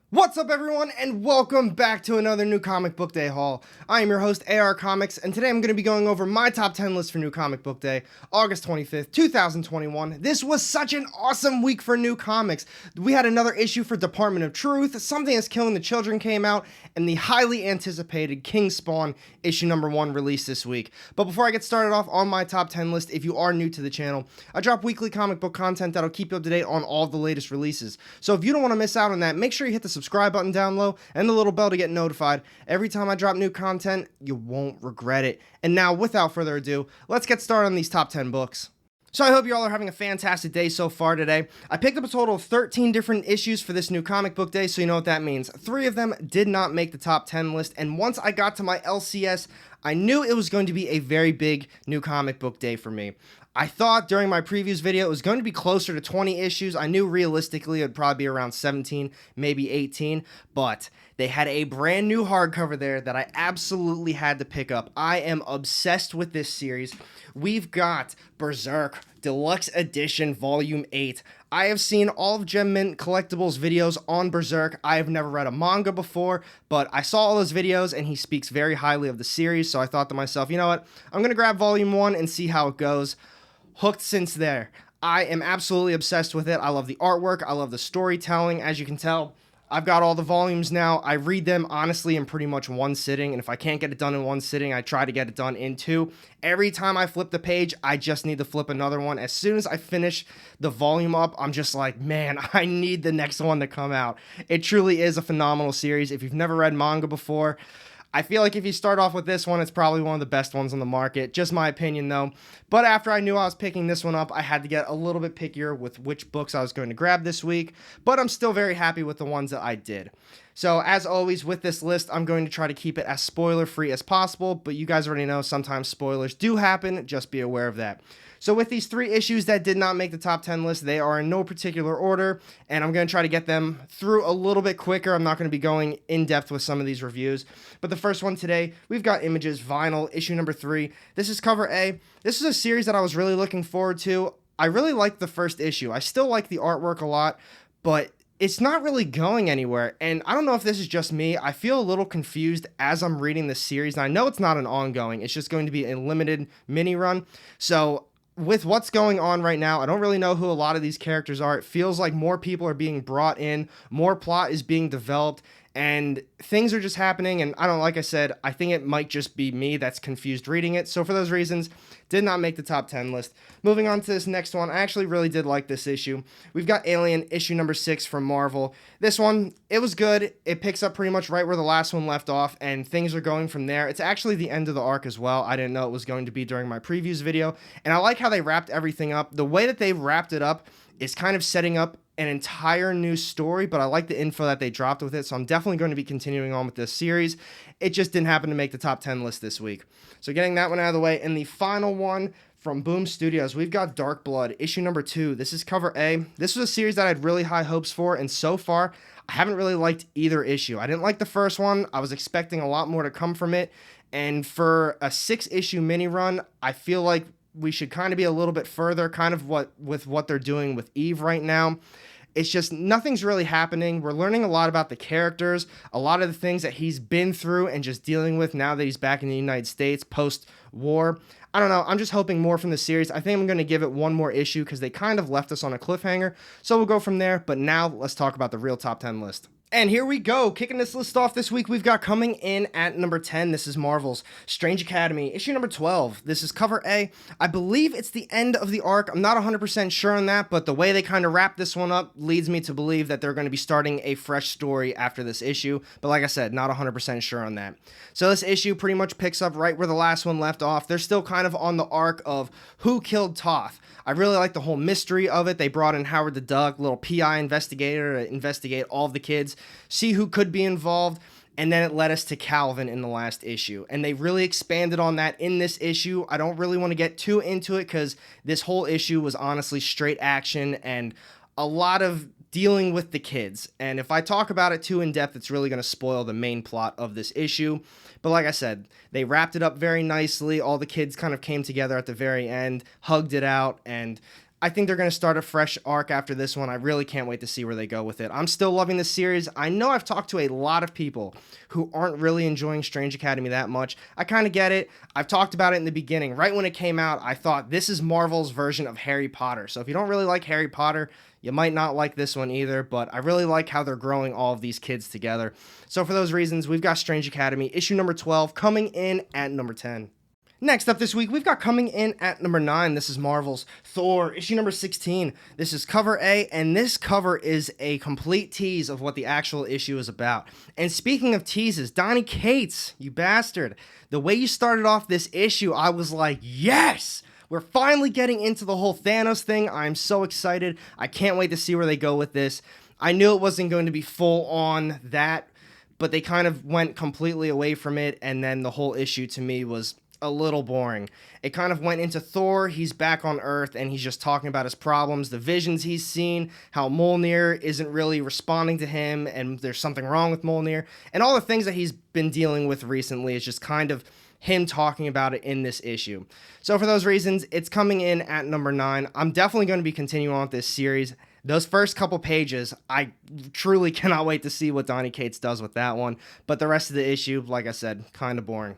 What's up, everyone, and welcome back to another New Comic Book Day haul. I am your host, AR Comics, and today I'm going to be going over my top 10 list for New Comic Book Day, August 25th, 2021. This was such an awesome week for new comics. We had another issue for Department of Truth, Something That's Killing the Children came out, and the highly anticipated King Spawn issue number 1 released this week. But before I get started off on my top 10 list, if you are new to the channel, I drop weekly comic book content that'll keep you up to date on all the latest releases. So if you don't want to miss out on that, make sure you hit the subscribe button down low and the little bell to get notified. Every time I drop new content, you won't regret it. And now, without further ado, let's get started on these top 10 books. So I hope you all are having a fantastic day so far today. I picked up a total of 13 different issues for this New Comic Book Day, so you know what that means. 3 of them did not make the top 10 list, and once I got to my LCS, I knew it was going to be a very big New Comic Book Day for me. I thought during my previews video it was going to be closer to 20 issues. I knew realistically it would probably be around 17, maybe 18, but they had a brand new hardcover there that I absolutely had to pick up. I am obsessed with this series. We've got Berserk Deluxe Edition Volume 8. I have seen all of Gem Mint Collectibles videos on Berserk. I have never read a manga before, but I saw all those videos and he speaks very highly of the series, so I thought to myself, you know what, I'm going to grab Volume 1 and see how it goes. Hooked since there. I am absolutely obsessed with it. I love the artwork. I love the storytelling. As you can tell, I've got all the volumes now. I read them honestly in pretty much one sitting, and if I can't get it done in one sitting, I try to get it done in 2. Every time I flip the page, I just need to flip another one. As soon as I finish the volume up, I'm just like, man, I need the next one to come out. It truly is a phenomenal series. If you've never read manga before, I feel like if you start off with this one, it's probably one of the best ones on the market. Just my opinion, though. But after I knew I was picking this one up, I had to get a little bit pickier with which books I was going to grab this week. But I'm still very happy with the ones that I did. So, as always, with this list, I'm going to try to keep it as spoiler-free as possible. But you guys already know sometimes spoilers do happen. Just be aware of that. So with these 3 issues that did not make the top 10 list, they are in no particular order, and I'm going to try to get them through a little bit quicker. I'm not going to be going in depth with some of these reviews. But the first one today, we've got Images Vinyl, issue number 3. This is cover A. This is a series that I was really looking forward to. I really liked the first issue. I still like the artwork a lot, but it's not really going anywhere, and I don't know if this is just me. I feel a little confused as I'm reading this series, and I know it's not an ongoing. It's just going to be a limited mini run. So with what's going on right now, I don't really know who a lot of these characters are. It feels like more people are being brought in, more plot is being developed, and things are just happening, and I don't know, like I said, I think it might just be me that's confused reading it. So for those reasons, did not make the top 10 list. Moving on to this next one, I actually really did like this issue. We've got Alien, issue number 6 from Marvel. This one, it was good. It picks up pretty much right where the last one left off, and things are going from there. It's actually the end of the arc as well. I didn't know it was going to be during my previews video, and I like how they wrapped everything up. The way that they wrapped it up is kind of setting up an entire new story, but I like the info that they dropped with it, so I'm definitely going to be continuing on with this series. It just didn't happen to make the top 10 list this week. So getting that one out of the way, and the final one from Boom Studios, we've got Dark Blood, issue number 2. This is cover A. This was a series that I had really high hopes for, and so far, I haven't really liked either issue. I didn't like the first one. I was expecting a lot more to come from it, and for a 6-issue mini run, I feel like we should kind of be a little bit further, kind of with what they're doing with Eve right now. It's just nothing's really happening. We're learning a lot about the characters, a lot of the things that he's been through and just dealing with now that he's back in the United States post-war. I don't know. I'm just hoping more from the series. I think I'm going to give it one more issue because they kind of left us on a cliffhanger. So we'll go from there. But now let's talk about the real top 10 list. And here we go, kicking this list off this week, we've got coming in at number 10, this is Marvel's Strange Academy, issue number 12. This is cover A. I believe it's the end of the arc. I'm not 100% sure on that, but the way they kind of wrap this one up leads me to believe that they're going to be starting a fresh story after this issue. But like I said, not 100% sure on that. So this issue pretty much picks up right where the last one left off. They're still kind of on the arc of who killed Toth. I really like the whole mystery of it. They brought in Howard the Duck, little PI investigator, to investigate all of the kids, see who could be involved, and then it led us to Calvin in the last issue. And they really expanded on that in this issue. I don't really want to get too into it because this whole issue was honestly straight action and a lot of dealing with the kids. And if I talk about it too in depth, it's really going to spoil the main plot of this issue. But like I said, they wrapped it up very nicely. All the kids kind of came together at the very end, hugged it out, and I think they're going to start a fresh arc after this one. I really can't wait to see where they go with it. I'm still loving this series. I know I've talked to a lot of people who aren't really enjoying Strange Academy that much. I kind of get it. I've talked about it in the beginning. Right when it came out, I thought this is Marvel's version of Harry Potter. So if you don't really like Harry Potter, you might not like this one either, but I really like how they're growing all of these kids together. So for those reasons, we've got Strange Academy, issue number 12, coming in at number 10. Next up this week, we've got coming in at number 9. This is Marvel's Thor, issue number 16. This is cover A, and this cover is a complete tease of what the actual issue is about. And speaking of teases, Donny Cates, you bastard. The way you started off this issue, I was like, yes! We're finally getting into the whole Thanos thing. I'm so excited. I can't wait to see where they go with this. I knew it wasn't going to be full on that, but they kind of went completely away from it, and then the whole issue to me was a little boring. It kind of went into Thor. He's back on Earth and he's just talking about his problems, the visions he's seen, how Mjolnir isn't really responding to him and there's something wrong with Mjolnir, and all the things that he's been dealing with recently is just kind of him talking about it in this issue. So for those reasons, it's coming in at number 9. I'm definitely going to be continuing on with this series. Those first couple pages, I truly cannot wait to see what Donny Cates does with that one, but the rest of the issue, like I said, kind of boring.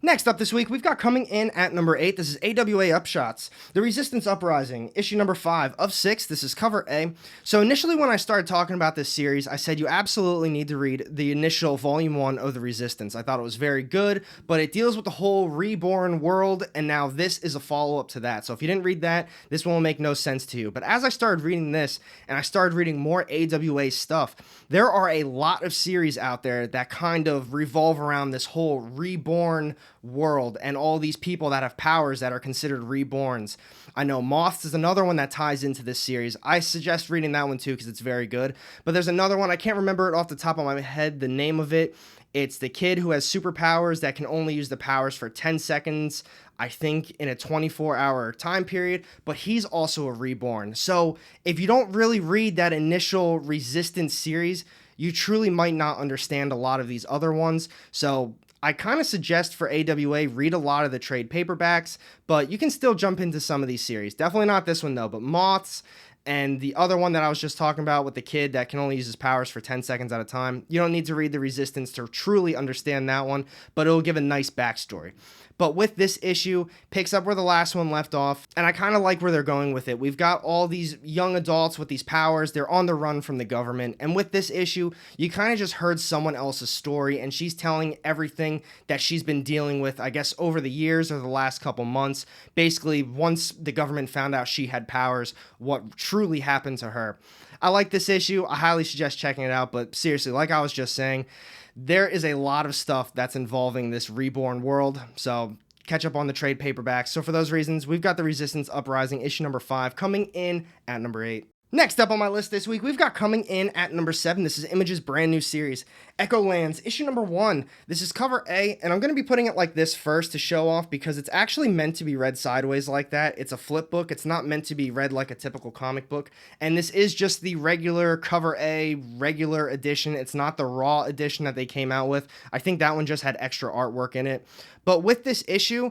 Next up this week, we've got coming in at number 8, this is AWA Upshots, The Resistance Uprising, issue number 5 of 6, this is cover A. So initially when I started talking about this series, I said you absolutely need to read the initial volume 1 of The Resistance. I thought it was very good, but it deals with the whole reborn world, and now this is a follow-up to that. So if you didn't read that, this one will make no sense to you. But as I started reading this, and I started reading more AWA stuff, there are a lot of series out there that kind of revolve around this whole reborn world and all these people that have powers that are considered reborns. I know Moths is another one that ties into this series. I suggest reading that one too because it's very good. But there's another one, I can't remember it off the top of my head, the name of it. It's the kid who has superpowers that can only use the powers for 10 seconds, I think, in a 24-hour time period, but he's also a reborn. So if you don't really read that initial Resistance series, you truly might not understand a lot of these other ones. So I kind of suggest for AWA, read a lot of the trade paperbacks, but you can still jump into some of these series. Definitely not this one though, but Moths and the other one that I was just talking about with the kid that can only use his powers for 10 seconds at a time. You don't need to read The Resistance to truly understand that one, but it'll give a nice backstory. But with this issue, picks up where the last one left off, and I kind of like where they're going with it. We've got all these young adults with these powers. They're on the run from the government, and with this issue, you kind of just heard someone else's story, and she's telling everything that she's been dealing with, I guess, over the years or the last couple months. Basically, once the government found out she had powers, what truly happened to her. I like this issue. I highly suggest checking it out, but seriously, like I was just saying, there is a lot of stuff that's involving this reborn world, so catch up on the trade paperbacks. So for those reasons, we've got The Resistance Uprising, issue number 5, coming in at number 8. Next up on my list this week, we've got coming in at number 7. This is Image's brand new series, Echo Lands, issue number 1. This is cover A, and I'm going to be putting it like this first to show off because it's actually meant to be read sideways like that. It's a flip book. It's not meant to be read like a typical comic book, and this is just the regular cover A, regular edition. It's not the raw edition that they came out with. I think that one just had extra artwork in it. But with this issue,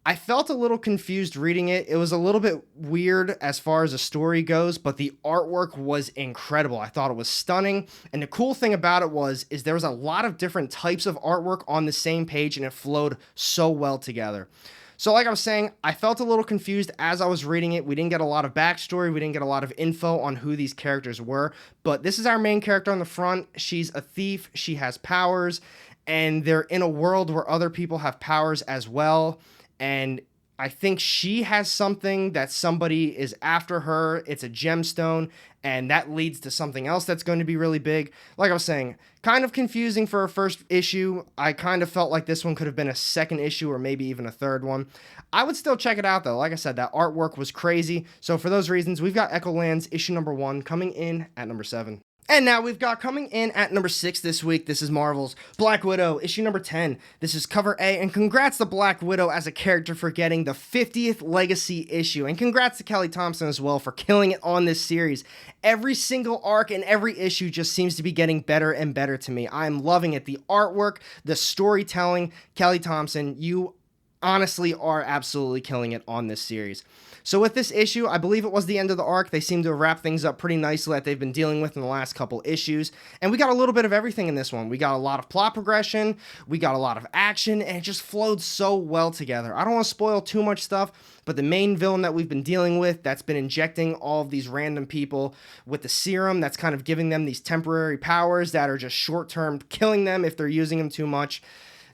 I felt a little confused reading it. It was a little bit weird as far as the story goes, but the artwork was incredible. I thought it was stunning. And the cool thing about it is there was a lot of different types of artwork on the same page, and it flowed so well together. So like I was saying, I felt a little confused as I was reading it. We didn't get a lot of backstory. We didn't get a lot of info on who these characters were. But this is our main character on the front. She's a thief. She has powers. And they're in a world where other people have powers as well. And I think she has something that somebody is after her. It's a gemstone, and that leads to something else that's going to be really big. Like I was saying, kind of confusing for a first issue. I kind of felt like this one could have been a second issue or maybe even a third one. I would still check it out, though. Like I said, that artwork was crazy. So for those reasons, we've got Echo Lands issue number 1 coming in at number 7. And now we've got coming in at number 6 this week, this is Marvel's Black Widow, issue number 10. This is cover A, and congrats to Black Widow as a character for getting the 50th legacy issue. And congrats to Kelly Thompson as well for killing it on this series. Every single arc and every issue just seems to be getting better and better to me. I'm loving it. The artwork, the storytelling. Kelly Thompson, you honestly are absolutely killing it on this series. So with this issue, I believe it was the end of the arc. They seem to have wrapped things up pretty nicely that they've been dealing with in the last couple issues. And we got a little bit of everything in this one. We got a lot of plot progression, we got a lot of action, and it just flowed so well together. I don't want to spoil too much stuff, but the main villain that we've been dealing with that's been injecting all of these random people with the serum that's kind of giving them these temporary powers that are just short-term killing them if they're using them too much.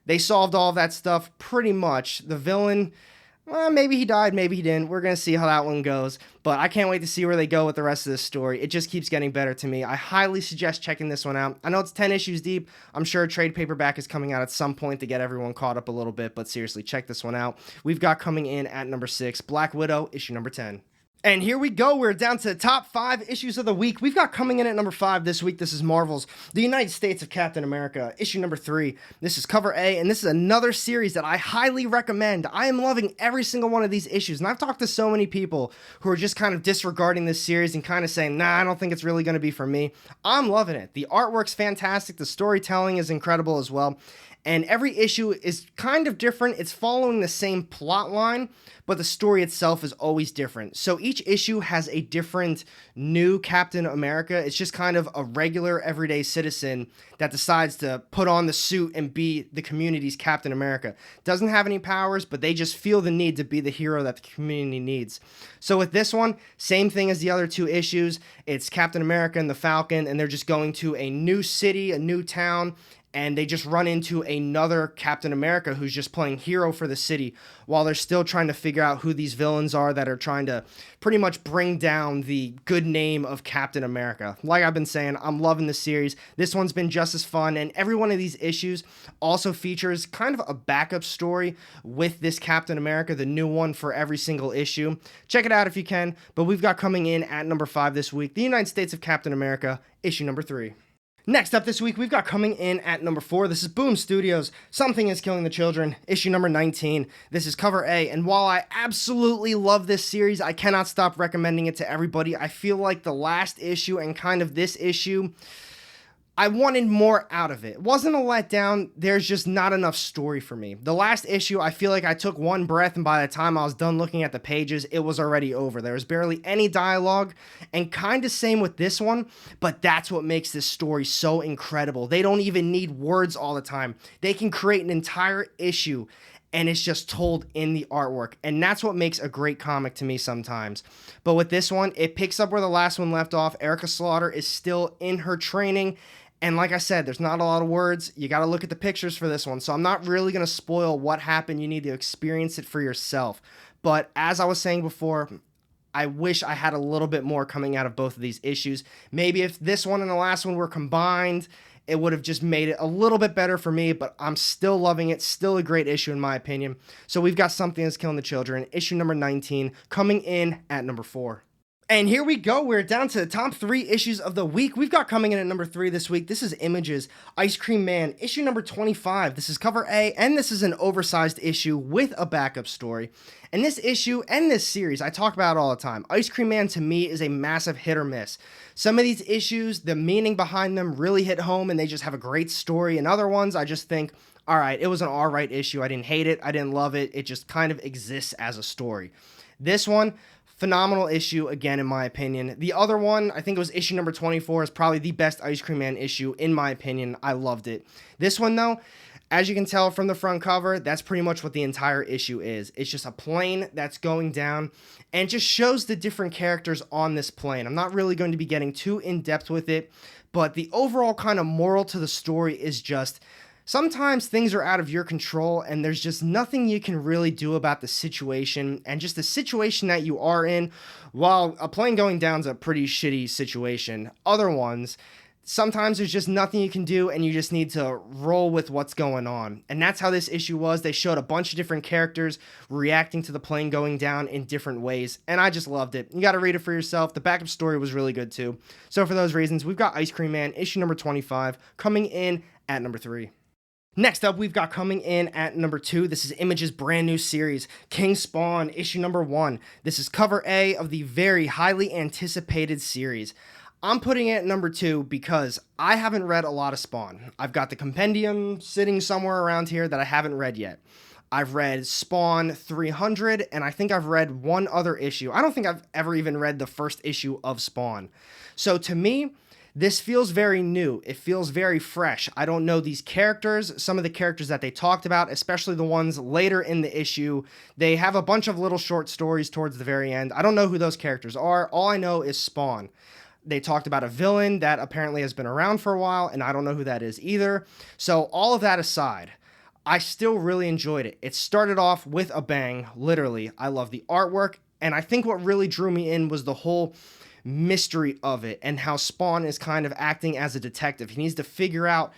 They solved all of that stuff pretty much. The villain, well, maybe he died, maybe he didn't. We're going to see how that one goes. But I can't wait to see where they go with the rest of this story. It just keeps getting better to me. I highly suggest checking this one out. I know it's 10 issues deep. I'm sure a trade paperback is coming out at some point to get everyone caught up a little bit. But seriously, check this one out. We've got coming in at number 6, Black Widow, issue number 10. And here we go. We're down to the top 5 issues of the week. We've got coming in at number 5 this week. This is Marvel's The United States of Captain America, issue number 3. This is cover A, and this is another series that I highly recommend. I am loving every single one of these issues, and I've talked to so many people who are just kind of disregarding this series and kind of saying, nah, I don't think it's really going to be for me. I'm loving it. The artwork's fantastic. The storytelling is incredible as well. And every issue is kind of different. It's following the same plot line, but the story itself is always different. So each issue has a different new Captain America. It's just kind of a regular everyday citizen that decides to put on the suit and be the community's Captain America. Doesn't have any powers, but they just feel the need to be the hero that the community needs. So with this one, same thing as the other 2 issues. It's Captain America and the Falcon, and they're just going to a new city, a new town, and they just run into another Captain America who's just playing hero for the city while they're still trying to figure out who these villains are that are trying to pretty much bring down the good name of Captain America. Like I've been saying, I'm loving the series. This one's been just as fun, and every one of these issues also features kind of a backup story with this Captain America, the new one for every single issue. Check it out if you can, but we've got coming in at number 5 this week, The United States of Captain America, issue number 3. Next up this week, we've got coming in at number 4. This is Boom Studios, Something is Killing the Children, issue number 19. This is cover A, and while I absolutely love this series, I cannot stop recommending it to everybody. I feel like the last issue and kind of this issue, I wanted more out of it. It wasn't a letdown. There's just not enough story for me. The last issue, I feel like I took one breath, and by the time I was done looking at the pages, it was already over. There was barely any dialogue, and kind of same with this one, but that's what makes this story so incredible. They don't even need words all the time. They can create an entire issue, and it's just told in the artwork, and that's what makes a great comic to me sometimes. But with this one, it picks up where the last one left off. Erica Slaughter is still in her training, and like I said, there's not a lot of words. You got to look at the pictures for this one. So I'm not really going to spoil what happened. You need to experience it for yourself. But as I was saying before, I wish I had a little bit more coming out of both of these issues. Maybe if this one and the last one were combined, it would have just made it a little bit better for me, but I'm still loving it. Still a great issue in my opinion. So we've got Something That's Killing the Children, issue number 19, coming in at number 4. And here we go. We're down to the top 3 issues of the week. We've got coming in at number 3 this week. This is Image's Ice Cream Man, issue number 25. This is cover A, and this is an oversized issue with a backup story. And this issue and this series, I talk about it all the time. Ice Cream Man to me is a massive hit or miss. Some of these issues, the meaning behind them really hit home and they just have a great story. And other ones, I just think, all right, it was an all right issue. I didn't hate it. I didn't love it. It just kind of exists as a story. This one, phenomenal issue, again, in my opinion. The other one, I think it was issue number 24, is probably the best Ice Cream Man issue, in my opinion. I loved it. This one, though, as you can tell from the front cover, that's pretty much what the entire issue is. It's just a plane that's going down, and just shows the different characters on this plane. I'm not really going to be getting too in-depth with it, but the overall kind of moral to the story is just, sometimes things are out of your control and there's just nothing you can really do about the situation, and just the situation that you are in. While a plane going down is a pretty shitty situation, other ones, sometimes there's just nothing you can do and you just need to roll with what's going on. And that's how this issue was. They showed a bunch of different characters reacting to the plane going down in different ways, and I just loved it. You got to read it for yourself. The backup story was really good too. So for those reasons, we've got Ice Cream Man, issue number 25, coming in at number 3. Next up, we've got coming in at number 2. This is Image's brand new series, King Spawn, issue number 1. This is cover A of the very highly anticipated series. I'm putting it at number 2 because I haven't read a lot of Spawn. I've got the compendium sitting somewhere around here that I haven't read yet. I've read Spawn 300, and I think I've read one other issue. I don't think I've ever even read the first issue of Spawn. So to me, this feels very new. It feels very fresh. I don't know these characters, some of the characters that they talked about, especially the ones later in the issue. They have a bunch of little short stories towards the very end. I don't know who those characters are. All I know is Spawn. They talked about a villain that apparently has been around for a while, and I don't know who that is either. So all of that aside, I still really enjoyed it. It started off with a bang, literally. I love the artwork, and I think what really drew me in was the whole mystery of it and how Spawn is kind of acting as a detective. He needs to figure out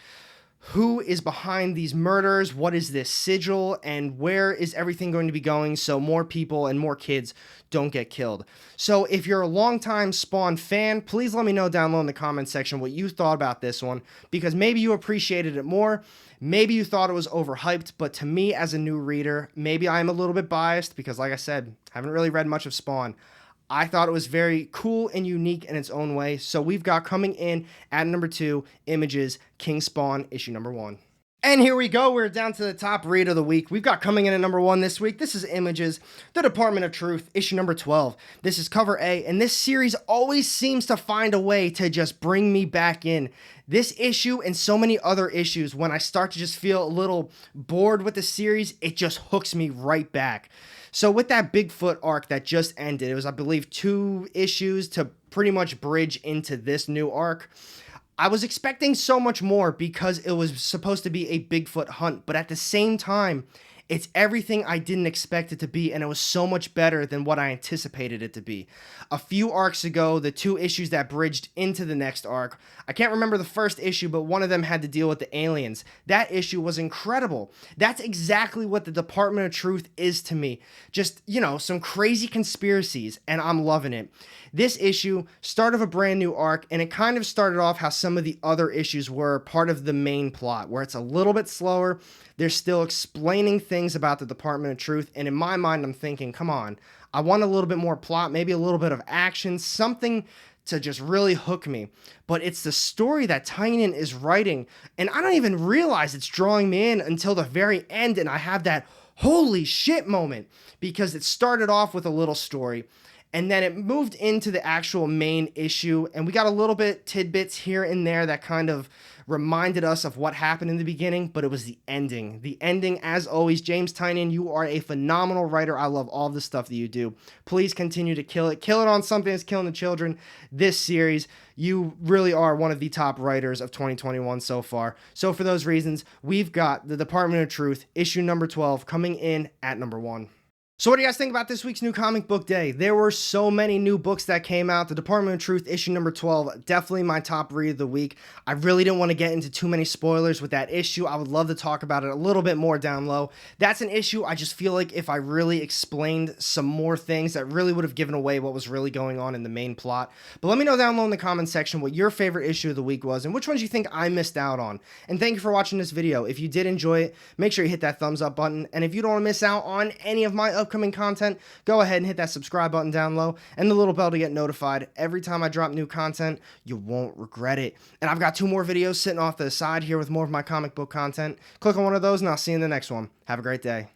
who is behind these murders, what is this sigil, and where is everything going to be going so more people and more kids don't get killed. So if you're a longtime Spawn fan, please let me know down low in the comment section what you thought about this one, because maybe you appreciated it more, maybe you thought it was overhyped, but to me as a new reader, maybe I'm a little bit biased because, like I said, haven't really read much of Spawn. I thought it was very cool and unique in its own way. So we've got coming in at number 2, Images, King Spawn, issue number 1. And here we go. We're down to the top read of the week. We've got coming in at number 1 this week. This is Images, The Department of Truth, issue number 12. This is cover A, and this series always seems to find a way to just bring me back in. This issue and so many other issues, when I start to just feel a little bored with the series, it just hooks me right back. So with that Bigfoot arc that just ended, it was, I believe, 2 issues to pretty much bridge into this new arc. I was expecting so much more because it was supposed to be a Bigfoot hunt, but at the same time, it's everything I didn't expect it to be, and it was so much better than what I anticipated it to be. A few arcs ago, the 2 issues that bridged into the next arc, I can't remember the first issue, but one of them had to deal with the aliens. That issue was incredible. That's exactly what the Department of Truth is to me. Just, you know, some crazy conspiracies, and I'm loving it. This issue, start of a brand new arc, and it kind of started off how some of the other issues were part of the main plot, where it's a little bit slower. They're still explaining things about the Department of Truth, and in my mind, I'm thinking, come on, I want a little bit more plot, maybe a little bit of action, something to just really hook me. But it's the story that Tynion is writing, and I don't even realize it's drawing me in until the very end, and I have that holy shit moment, because it started off with a little story, and then it moved into the actual main issue, and we got a little bit tidbits here and there that kind of reminded us of what happened in the beginning, but it was the ending. The ending, as always, James Tynion, you are a phenomenal writer. I love all the stuff that you do. Please continue to kill it. Kill it on something that's killing the children. This series, you really are one of the top writers of 2021 so far. So for those reasons, we've got the Department of Truth, issue number 12, coming in at number 1. So what do you guys think about this week's new comic book day? There were so many new books that came out. The Department of Truth, issue number 12, definitely my top read of the week. I really didn't want to get into too many spoilers with that issue. I would love to talk about it a little bit more down low. That's an issue I just feel like if I really explained some more things, that really would have given away what was really going on in the main plot. But let me know down low in the comment section what your favorite issue of the week was and which ones you think I missed out on. And thank you for watching this video. If you did enjoy it, make sure you hit that thumbs up button. And if you don't want to miss out on any of my upcoming content, go ahead and hit that subscribe button down low and the little bell to get notified every time I drop new content. You won't regret it. And I've got 2 more videos sitting off to the side here with more of my comic book content. Click on one of those and I'll see you in the next one. Have a great day.